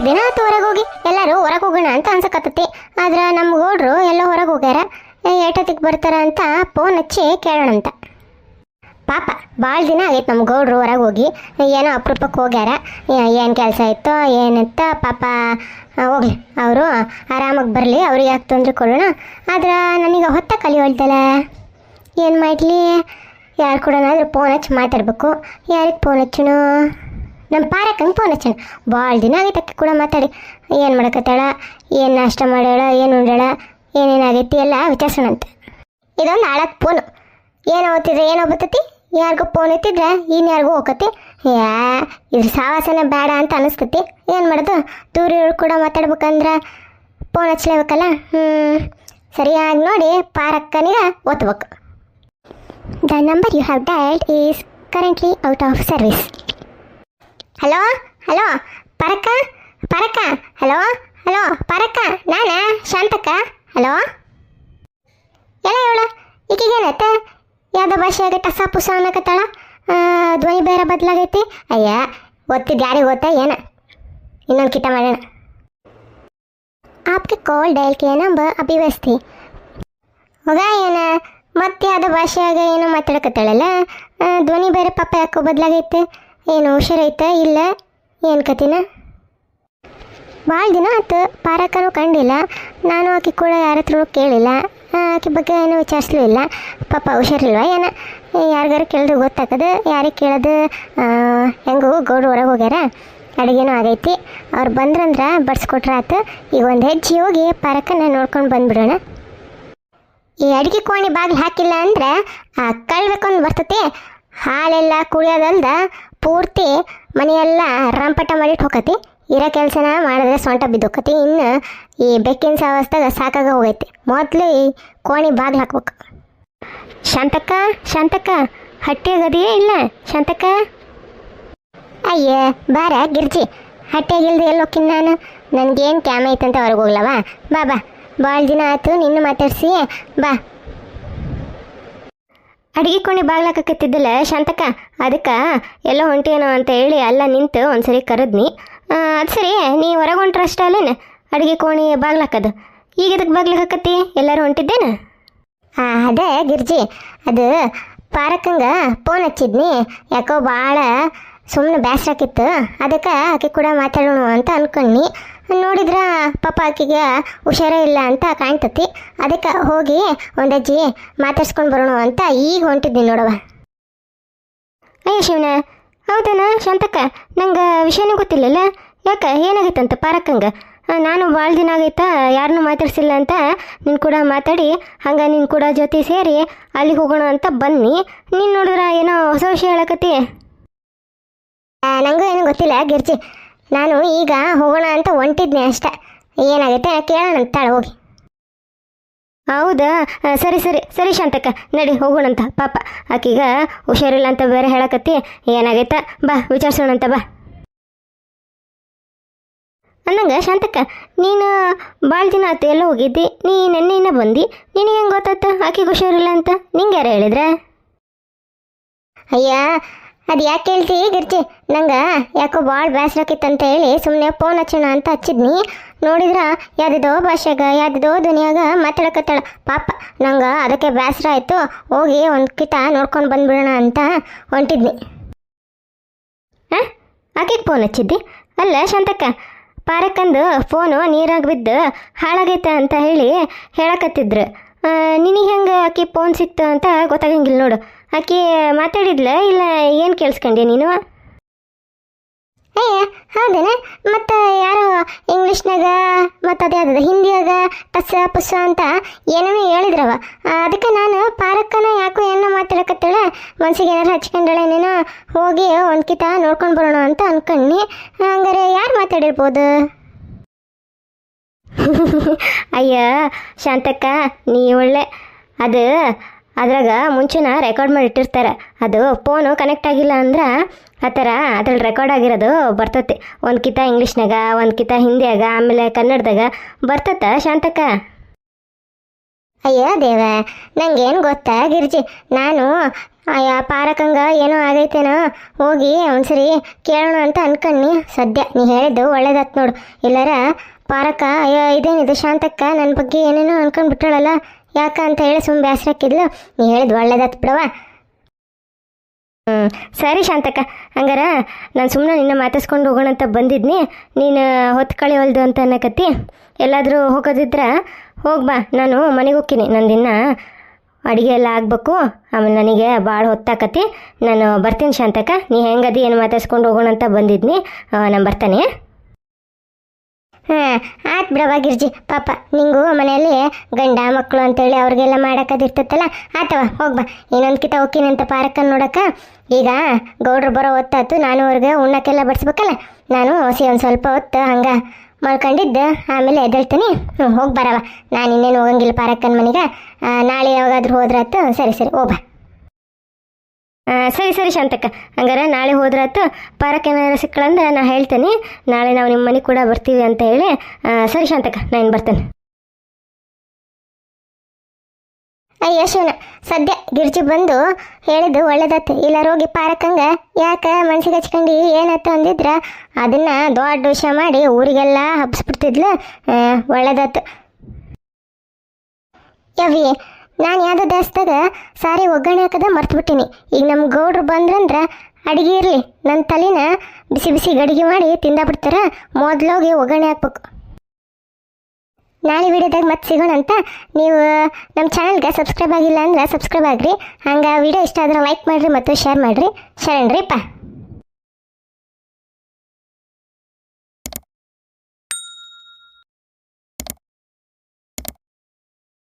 ದಿನ ಆತು ಹೊರಗೆ ಹೋಗಿ. ಎಲ್ಲರೂ ಹೊರಗೆ ಹೋಗೋಣ ಅಂತ ಅನ್ಸಕತ್ತತಿ. ಆದ್ರೆ ನಮ್ಮ ಗೌಡ್ರು ಎಲ್ಲ ಹೊರಗೆ ಹೋಗ್ಯಾರ. ಏಟತ್ತಿಗೆ ಬರ್ತಾರ ಅಂತ ಫೋನ್ ಹಚ್ಚಿ ಕೇಳೋಣಂತ. ಪಾಪ ಭಾಳ ದಿನ ಆಗೈತೆ ನಮ್ಮ ಗೌಡ್ರು ಹೊರಗೆ ಹೋಗಿ. ಏನೋ ಅಪರೂಪಕ್ಕೆ ಹೋಗ್ಯಾರ. ಏನು ಕೆಲಸ ಇತ್ತೋ ಏನಿತ್ತ ಪಾಪ. ಹೋಗ್ಲಿ, ಅವರು ಆರಾಮಾಗಿ ಬರಲಿ, ಅವ್ರಿಗೆ ಯಾಕೆ ತೊಂದರೆ ಕೊಡೋಣ. ಆದ್ರೆ ನನಗೆ ಹೊತ್ತ ಕಲಿಯೋಳ್ದಲ್ಲ, ಏನು ಮಾಡಲಿ? ಯಾರು ಕೂಡ ಫೋನ್ ಹಚ್ಚಿ ಮಾತಾಡ್ಬೇಕು. ಯಾರಿಗೆ ಫೋನ್ ಹಚ್ಚೋಣ? ನಮ್ಮ ಪಾರಕ್ಕಂಗೆ ಫೋನ್ ಹಚ್ಚೋಣ. ಭಾಳ ದಿನ ಆಗೈತೆ ಅಕ್ಕಿ ಕೂಡ ಮಾತಾಡಿ. ಏನು ಮಾಡಕತ್ತಾಳ, ಏನು ನಾಷ್ಟ ಮಾಡ್ಯಾಳ, ಏನು ಉಂಡಾಳ, ಏನೇನಾಗೈತಿ ಎಲ್ಲ ವಿಚಾರಿಸೋಣಂತೆ. ಇದೊಂದು ಹಾಳತ್ ಫೋನು. ಏನೋ ಓದ್ತಿದ್ರೆ ಏನೋ ಬರ್ತತಿ, ಯಾರಿಗೂ ಫೋನ್ ಎತ್ತಿದ್ರೆ ಇನ್ಯಾರಿಗೂ ಹೋಗತಿ. ಇದ್ರ ಸಾವಾಸನ ಬೇಡ ಅಂತ ಅನಿಸ್ತತಿ. ಏನು ಮಾಡೋದು? ದೂರ ಕೂಡ ಮಾತಾಡ್ಬೇಕಂದ್ರೆ ಫೋನ್ ಹಚ್ಲೇಬೇಕಲ್ಲ. ಸರಿಯಾಗಿ ನೋಡಿ ಪಾರಕ್ಕನಿಗೆ ಓದ್ಬೇಕು. The number you have dialled is currently out of service. Hello hello ಪಾರಕ್ಕ, ಪಾರಕ್ಕ, ಹಲೋ ಹಲೋ ಪಾರಕ್ಕ, ನಾನಾ ಶಾಂತಕ್ಕ. ಹಲೋ, ಎಲ್ಲ ಹೇಳು. ಈಗೇನೈತೆ? ಯಾವುದೋ ಭಾಷೆಯಾಗ ಟಸ ಪುಸ ಅನ್ನಕತ್ತಾಳ. ಧ್ವನಿ ಬೇರೆ ಬದಲಾಗೈತಿ. ಅಯ್ಯ, ಗೊತ್ತಿದ್ದು ಯಾರಿಗೆ ಗೊತ್ತಾ ಏನ? ಇನ್ನೊಂದು ಕಿಟ ಮಾಡೋಣ. ಆಪ್ಗೆ ಕಾಲ್ ಡಯಲ್ ಕಿಯ ನಂಬರ್ ಅಭಿ ವ್ಯಸ್ತಿ. ಹೋಗ ಏನ ಮತ್ತೆ ಯಾವುದೋ ಭಾಷೆಯಾಗ ಏನೋ ಮಾತಾಡಕತ್ತಾಳಲ್ಲ. ಧ್ವನಿ ಬೇರೆ ಪಾಪ ಯಾಕೋ ಬದಲಾಗೈತೆ. ಏನು ಹುಷಾರೈತೆ ಇಲ್ಲ? ಏನು ಕತಿನ? ಭಾಳ ದಿನ ಆಯ್ತು ಪಾರಕ್ಕನೂ ಕಂಡಿಲ್ಲ. ನಾನು ಆಕೆ ಕೂಡ ಯಾರ ಹತ್ರನೂ ಕೇಳಿಲ್ಲ. ಆಕೆ ಬಗ್ಗೆ ಏನೂ ವಿಚಾರಿಸಲೂ ಇಲ್ಲ. ಪಾಪ ಹುಷಾರಿಲ್ವ ಏನ? ಯಾರಿಗಾರು ಕೇಳಿದ್ರೆ ಗೊತ್ತಾಗೋದು. ಯಾರಿಗೆ ಕೇಳೋದು? ಹೆಂಗೂ ಗೌಡ್ರು ಹೊರಗೆ ಹೋಗ್ಯಾರ. ಅಡುಗೆನೂ ಆಗೈತಿ. ಅವ್ರು ಬಂದ್ರಂದ್ರೆ ಬಡ್ಸ್ಕೊಟ್ರೆ ಆತು. ಈಗ ಒಂದು ಹೆಜ್ಜೆ ಹೋಗಿ ಪಾರಕ್ಕನ ನೋಡ್ಕೊಂಡು ಬಂದುಬಿಡೋಣ. ಈ ಅಡುಗೆ ಕೋಣೆ ಬಾಗಿಲು ಹಾಕಿಲ್ಲ ಅಂದರೆ ಕಳ್ಬೇಕೊಂದು ಬರ್ತತಿ. ಹಾಲೆಲ್ಲ ಕುಡಿಯೋದಲ್ದ ಪೂರ್ತಿ ಮನೆಯೆಲ್ಲ ರಂಪಟ ಮಾಡಿಟ್ಟು ಹೋಗತಿ. ಇರೋ ಕೆಲಸನ ಮಾಡಿದ್ರೆ ಸೊಂಟ ಬಿದ್ದೋಕತಿ. ಇನ್ನು ಈ ಬೆಕ್ಕಿನ ಸಾವಸ್ದಾಗ ಸಾಕಾಗ ಹೋಗೈತಿ. ಮೊದಲು ಈ ಕೋಣೆ ಬಾಗಿಲು ಹಾಕ್ಬೇಕು. ಶಾಂತಕ್ಕ, ಶಾಂತಕ್ಕ, ಹಟ್ಟಿಯಾಗದಿಯೇ ಇಲ್ಲ? ಶಾಂತಕ್ಕ, ಅಯ್ಯ ಬಾರ ಗಿರ್ಜಿ. ಹಟ್ಟಿಯಾಗಿಲ್ದು ಎಲ್ಲಿ ಹೋಗ್ತೀನಿ ನಾನು? ನನಗೇನು ಕ್ಯಾಮ ಐತಂತ ಹೊರಗೆ ಹೋಗ್ಲವ? ಬಾ ಬಾ, ಭಾಳ ದಿನ ಆಯ್ತು ನಿನ್ನ ಮಾತಾಡ್ಸಿ. ಬಾ. ಅಡುಗೆ ಕೋಣೆ ಬಾಗ್ಲಾಕತ್ತಿದ್ದಲ್ಲ ಶಾಂತಕ್ಕ, ಅದಕ್ಕೆ ಎಲ್ಲ ಹೊಂಟೇನೋ ಅಂತ ಹೇಳಿ ಅಲ್ಲ ನಿಂತು ಒಂದು ಸರಿ ಕರೆದ್ನಿ. ಅದು ಸರಿ, ನೀ ಹೊರಗೆ ಹೊಂಟ್ರಷ್ಟ ಅಲ್ಲೇನು ಅಡುಗೆ ಕೋಣೆ ಬಾಗ್ಲಾಕದು? ಈಗ ಅದಕ್ಕೆ ಬಾಗ್ಲಾಕತ್ತಿ? ಎಲ್ಲರೂ ಹೊಂಟಿದ್ದೇನು? ಅದೇ ಗಿರ್ಜಿ, ಅದು ಪಾರಕ್ಕಂಗೆ ಫೋನ್ ಹಚ್ಚಿದ್ನಿ. ಯಾಕೋ ಭಾಳ ಸುಮ್ಮನೆ ಬೇಸರಾಕಿತ್ತು. ಅದಕ್ಕೆ ಆಕೆ ಕೂಡ ಮಾತಾಡೋಣ ಅಂತ ಅಂದ್ಕೊಂಡ್ನಿ. ನೋಡಿದ್ರೆ ಪಾಪ ಆಕೆಗೆ ಹುಷಾರೇ ಇಲ್ಲ ಅಂತ ಕಾಣ್ತತಿ. ಅದಕ್ಕೆ ಹೋಗಿ ಒಂದು ಅಜ್ಜಿ ಮಾತಾಡ್ಸ್ಕೊಂಡು ಬರೋಣ ಅಂತ ಈಗ ಹೊಂಟಿದ್ದೀನಿ ನೋಡವ. ಅಯ್ಯ ಶಿವನ, ಹೌದನ ಶಾಂತಕ್ಕ? ನಂಗೆ ವಿಷಯನೂ ಗೊತ್ತಿಲ್ಲಲ್ಲ. ಯಾಕೆ, ಏನಾಗೈತಂತ ಪಾರಕ್ಕಂಗೆ? ನಾನು ಭಾಳ ದಿನ ಆಗೈತಾ ಯಾರನ್ನೂ ಮಾತಾಡ್ಸಿಲ್ಲ ಅಂತ ನಿನ್ನ ಕೂಡ ಮಾತಾಡಿ ಹಂಗೆ ನಿನ್ನ ಕೂಡ ಜೊತೆ ಸೇರಿ ಅಲ್ಲಿಗೆ ಹೋಗೋಣ ಅಂತ ಬನ್ನಿ. ನೀನು ನೋಡಿದ್ರೆ ಏನೋ ಹೊಸ ವಿಷಯ ಹೇಳಕತ್ತಿ. ನನಗೂ ಏನೂ ಗೊತ್ತಿಲ್ಲ ಗಿರ್ಜಿ. ನಾನು ಈಗ ಹೋಗೋಣ ಅಂತ ಹೊಂಟಿದ್ನಿ ಅಷ್ಟೆ. ಏನಾಗೈತೆ ಕೇಳೋಣ ಅಂತಾಳೆ ಹೋಗಿ. ಹೌದಾ? ಸರಿ ಸರಿ ಸರಿ ಶಾಂತಕ್ಕ, ನಡಿ ಹೋಗೋಣಂತ. ಪಾಪ ಆಕೀಗ ಹುಷಾರಿಲ್ಲ ಅಂತ ಬೇರೆ ಹೇಳಕತ್ತಿ. ಏನಾಗೈತ ಬಾ ವಿಚಾರಿಸೋಣಂತ ಬಾ. ಅನ್ನಂಗ ಶಾಂತಕ್ಕ, ನೀನು ಭಾಳ ದಿನ ಆಯ್ತು ಎಲ್ಲ ಹೋಗಿದ್ದಿ. ನೀ ನೆನ್ನೆಯಿಂದ ಬಂದು ನಿನಗೆ ಹೆಂಗೆ ಗೊತ್ತಾಯ್ತು ಆಕೆಗೆ ಹುಷಾರಿಲ್ಲ ಅಂತ? ನಿಂಗೆ ಯಾರು ಹೇಳಿದ್ರೆ? ಅಯ್ಯ, ಅದು ಯಾಕೆ ಹೇಳ್ತಿ ಗಿರ್ಜಿ? ನಂಗೆ ಯಾಕೋ ಭಾಳ ಬೇಸರಾಕಿತ್ತಂತ ಹೇಳಿ ಸುಮ್ಮನೆ ಫೋನ್ ಹಚ್ಚೋಣ ಅಂತ ಹಚ್ಚಿದ್ನಿ. ನೋಡಿದ್ರೆ ಯಾವುದೋ ಭಾಷೆಗ ಯಾವುದೋ ದುನಿಯಾಗ ಮಾತಾಡಕತ್ತಾಳ. ಪಾಪ ನಂಗೆ ಅದಕ್ಕೆ ಬೇಸರ ಆಯಿತು. ಹೋಗಿ ಒಂದು ಕಿತ ನೋಡ್ಕೊಂಡು ಬಂದುಬಿಡೋಣ ಅಂತ ಹೊಂಟಿದ್ನಿ. ಆಕೆಗೆ ಫೋನ್ ಹಚ್ಚಿದ್ದಿ? ಅಲ್ಲ ಶಾಂತಕ್ಕ, ಪಾರಕ್ಕಂದು ಫೋನು ನೀರಾಗಿ ಬಿದ್ದು ಹಾಳಾಗೈತೆ ಅಂತ ಹೇಳಿ ಹೇಳಕತ್ತಿದ್ರು. ನಿನಗೆ ಹೆಂಗೆ ಆಕೆ ಫೋನ್ ಸಿಕ್ತು ಅಂತ ಗೊತ್ತಾಗಂಗಿಲ್ಲ ನೋಡು. ಆಕೆ ಮಾತಾಡಿದ್ಲ ಇಲ್ಲ ಏನು ಕೇಳಿಸ್ಕೊಂಡೆ ನೀನು? ಅಯ್ಯ ಹೌದೇನ? ಮತ್ತು ಯಾರೋ ಇಂಗ್ಲೀಷ್ನಾಗ ಮತ್ತು ಅದೇ ಅದ ಹಿಂದಿಯಾಗ ಟಸ ಪುಸ್ಸ ಅಂತ ಏನೇನೋ ಹೇಳಿದ್ರವ. ಅದಕ್ಕೆ ನಾನು ಪಾರಕ್ಕನ ಯಾಕೋ ಏನೋ ಮಾತಾಡಕತ್ತಾಳೆ, ಮನ್ಸಿಗೆ ಏನಾರು ಹಚ್ಕೊಂಡಳೇನೇನೋ, ಹೋಗಿ ಒಂದು ಕಿತ ನೋಡ್ಕೊಂಡು ಬರೋಣ ಅಂತ ಅನ್ಕೊಂಡ್ನಿ. ಹಂಗಾರೆ ಯಾರು ಮಾತಾಡಿರ್ಬೋದು? ಅಯ್ಯ ಶಾಂತಕ್ಕ, ನೀ ಒಳ್ಳೆ. ಅದು ಅದ್ರಾಗ ಮುಂಚೆನ ರೆಕಾರ್ಡ್ ಮಾಡಿ ಇಟ್ಟಿರ್ತಾರೆ. ಅದು ಫೋನು ಕನೆಕ್ಟ್ ಆಗಿಲ್ಲ ಅಂದ್ರೆ ಆ ಥರ ಅದ್ರಲ್ಲಿ ರೆಕಾರ್ಡ್ ಆಗಿರೋದು ಬರ್ತೈತಿ. ಒಂದು ಕಿತ ಇಂಗ್ಲೀಷ್ನಾಗ, ಒಂದು ಕಿತ ಹಿಂದಿಯಾಗ, ಆಮೇಲೆ ಕನ್ನಡದಾಗ ಬರ್ತತ್ತ ಶಾಂತಕ್ಕ. ಅಯ್ಯೋ ದೇವ, ನಂಗೇನು ಗೊತ್ತಾ ಗಿರ್ಜಿ, ನಾನು ಪಾರಕಂಗ ಏನೋ ಆಗೈತೇನೋ ಹೋಗಿ ಒಂದ್ಸರಿ ಕೇಳೋಣ ಅಂತ ಅನ್ಕಣ್ಣಿ. ಸದ್ಯ ನೀ ಹೇಳಿದ್ದು ಒಳ್ಳೇದಾತ್ ನೋಡು. ಇಲ್ಲಾರ ಪಾರಕ ಅಯ್ಯೋ ಇದೇನಿದು ಶಾಂತಕ್ಕ ನನ್ನ ಬಗ್ಗೆ ಏನೇನೋ ಅನ್ಕೊಂಡು ಬಿಟ್ಟಾಳಲ್ಲ, ಯಾಕ ಅಂತ ಹೇಳಿ ಸುಮ್ಮನೆ ಬೇಸರ ಹಾಕಿದ್ಲು. ನೀ ಹೇಳಿದ್ದು ಒಳ್ಳೇದಾತ್ ಬಿಡವ. ಸರಿ ಶಾಂತಕ್ಕ, ಹಂಗಾರ ನಾನು ಸುಮ್ಮನೆ ನಿನ್ನ ಮಾತಾಡ್ಸ್ಕೊಂಡು ಹೋಗೋಣ ಅಂತ ಬಂದಿದ್ನಿ. ನೀನು ಹೊತ್ತು ಕಳಿವಲ್ದು ಅಂತ ಅನ್ನಕತ್ತಿ. ಎಲ್ಲಾದರೂ ಹೋಗೋದಿದ್ರೆ ಹೋಗ್ಬಾ, ನಾನು ಮನೆಗೆ ಹೋಗ್ತೀನಿ. ನಂದಿನ್ನ ಅಡುಗೆ ಎಲ್ಲ ಆಗಬೇಕು, ಆಮೇಲೆ ನನಗೆ ಭಾಳ ಹೊತ್ತಾಕತಿ. ನಾನು ಬರ್ತೀನಿ ಶಾಂತಕ್ಕ. ನೀ ಹೆಂಗದಿ ಏನು ಮಾತಾಡ್ಸ್ಕೊಂಡು ಹೋಗೋಣ ಅಂತ ಬಂದಿದ್ನಿ. ನಾನು ಬರ್ತಾನೆ. ಹಾಂ ಆಯ್ತು ಬಿಡವ ಗಿರ್ಜಿ, ಪಾಪ ನಿಂಗೂ ಮನೆಯಲ್ಲಿ ಗಂಡ ಮಕ್ಕಳು ಅಂತೇಳಿ ಅವ್ರಿಗೆಲ್ಲ ಮಾಡೋಕ್ಕದಿರ್ತೈತಲ್ಲ. ಆತವ ಹೋಗ್ಬಾ, ಇನ್ನೊಂದು ಕಿತ ಹೋಗ್ತೀನಿ ಅಂತ ಪಾರಕ್ಕನ್ನು ನೋಡೋಕೆ. ಈಗ ಗೌಡ್ರು ಬರೋ ಹೊತ್ತಾತು, ನಾನು ಅವ್ರಿಗೆ ಉಣ್ಣಕ್ಕೆಲ್ಲ ಬಡಿಸ್ಬೇಕಲ್ಲ. ನಾನು ಒಂದು ಸ್ವಲ್ಪ ಹೊತ್ತು ಹಂಗೆ ಮಲ್ಕೊಂಡಿದ್ದೆ, ಆಮೇಲೆ ಎದ್ದೇಳ್ತೀನಿ. ಹೋಗಿ ಬರವ, ನಾನು ಇನ್ನೇನು ಹೋಗಂಗಿಲ್ಲ ಪಾರಕ್ಕನ ಮನೆಗೆ. ನಾಳೆ ಯಾವಾಗಾದ್ರೂ ಹೋದ್ರಾತು. ಸರಿ ಸರಿ ಹೋಗ್ಬಾ. ಸರಿ ಸರಿ ಶಾಂತಕ್ಕ, ಹಂಗಾರೆ ನಾಳೆ ಹೋದ್ರಾತು. ಪಾರಕ್ಕೆ ಏನಾದ್ರು ಸಿಕ್ಕಳಂದ್ರೆ ನಾನು ಹೇಳ್ತೇನೆ. ನಾಳೆ ನಾವು ನಿಮ್ಮ ಮನೆಗೆ ಕೂಡ ಬರ್ತೀವಿ ಅಂತ ಹೇಳಿ. ಸರಿ ಶಾಂತಕ್ಕ, ನಾನು ಬರ್ತೇನೆ. ಅಯ್ಯೋ ಶಿವನ, ಸದ್ಯ ಗಿರ್ಜಿ ಬಂದು ಹೇಳಿದ್ದು ಒಳ್ಳೇದತ್ತು. ಇಲ್ಲ ರೋಗಿ ಪಾರಕ್ಕಂಗ ಯಾಕೆ ಮನ್ಸಿಗೆ ಹಚ್ಕೊಂಡು ಏನತ್ತ ಅಂದಿದ್ರ ಅದನ್ನ ದೊಡ್ಡ ವಿಷಯ ಮಾಡಿ ಊರಿಗೆಲ್ಲ ಹಬ್ಬಿಸ್ಬಿಡ್ತಿದ್ಲು. ಒಳ್ಳೇದತ್ತು. ಯವಿ, ನಾನು ಯಾವುದೋ ದೇವಸ್ಥಾಗ ಸಾರಿ ಒಗ್ಗರಣೆ ಹಾಕದ ಮರ್ತ್ಬಿಟ್ಟಿನಿ. ಈಗ ನಮ್ಮ ಗೌಡ್ರು ಬಂದ್ರಂದ್ರೆ ಅಡುಗೆ ಇರಲಿ, ನನ್ನ ತಲೆನ ಬಿಸಿ ಬಿಸಿ ಗಡಿಗೆ ಮಾಡಿ ತಿಂದಾಬಿಡ್ತಾರ. ಮೊದಲೋಗಿ ಒಗ್ಗರಣೆ ಹಾಕ್ಬೇಕು. ನಾಳೆ ವಿಡಿಯೋದಾಗ ಮತ್ತೆ ಸಿಗೋಣ ಅಂತ. ನೀವು ನಮ್ಮ ಚಾನಲ್ಗೆ ಸಬ್ಸ್ಕ್ರೈಬ್ ಆಗಿಲ್ಲ ಅಂದ್ರೆ ಸಬ್ಸ್ಕ್ರೈಬ್ ಆಗಿರಿ. ಹಂಗೆ ವಿಡಿಯೋ ಇಷ್ಟ ಆದ್ರೆ ಲೈಕ್ ಮಾಡಿರಿ ಮತ್ತು ಶೇರ್ ಮಾಡಿರಿ. ಶರಣ್ರಿಪ್ಪ.